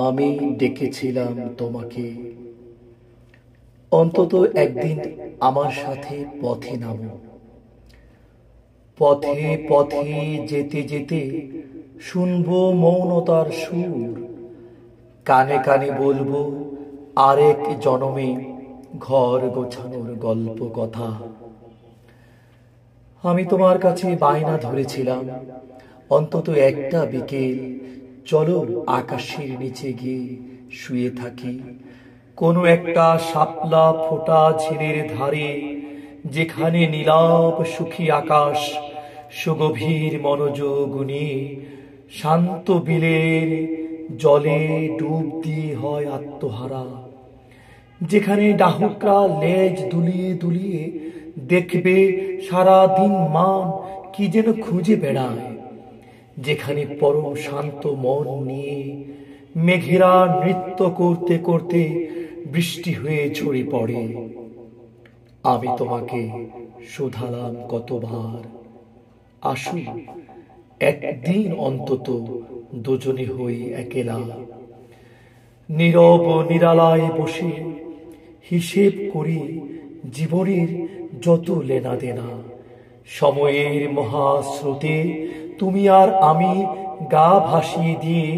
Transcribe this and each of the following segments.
আমি ডেকেছিলাম তোমাকে, অন্তত একদিন আমার সাথে পথে নামো। পথে পথে যেতে যেতে শুনবো মৌনতার সুর, কানে কানে বলবো আরেক জনমে ঘর গোছানোর গল্প কথা। আমি তোমার কাছে বায়না ধরেছিলাম, অন্তত একটা বিকেল চলো আকাশের নিচে গিয়ে শুয়ে থাকি, কোনো একটা শাপলা ফোটা ঝিলের ধারে, যেখানে নীলাভ সুখী আকাশ সুগভীর মনোযোগ নিয়ে শান্ত বিলের জলে ডুব দিয়ে হয় আত্মহারা, যেখানে ডাহুকরা লেজ দুলিয়ে দুলিয়ে দেখবে সারা দিন মান কি যেন খুঁজে বেড়ায়, যেখানে পরম শান্ত মন নিয়ে মেঘেরা নৃত্য করতে করতে বৃষ্টি হয়ে ঝরে পড়ে। আমি তোমাকে শোধালাম কতবার, আসো একদিন অন্তত দুজনে হই একেলা, নীরব নিরালায় বসে হিসেব করি জীবনের যত লেনা দেনা। সময়ের মহাস্রোতে তুমি আর আমি গা ভাসিয়ে দিয়ে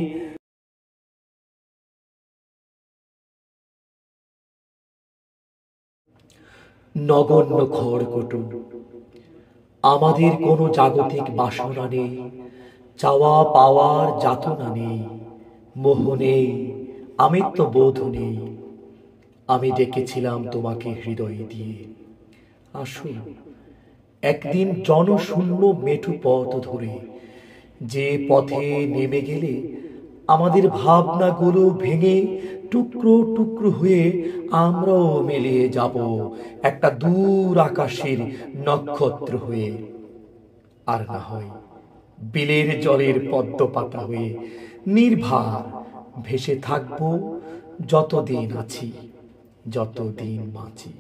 নগণ্য খড়কুটো। আমাদের কোনো জাগতিক বাসনা নেই, চাওয়া পাওয়ার যাতনা নেই, মোহ নেই, আমিত্ববোধ নেই। আমি ডেকেছিলাম তোমাকে হৃদয় দিয়ে, আসো একদিন জনশূন্য মেঠো পথ ধরে, যে পথে নেমে গেলে আমাদের ভাবনাগুলো ভেঙে টুকরো টুকরো হয়ে আমরাও মিলিয়ে যাব একটা দূর আকাশের নক্ষত্র হয়ে। আর না হয় বিলের জলের পদ্ম পাতা হয়ে নির্ভার ভেসে থাকবো যতদিন আছি, যতদিন বাঁচি।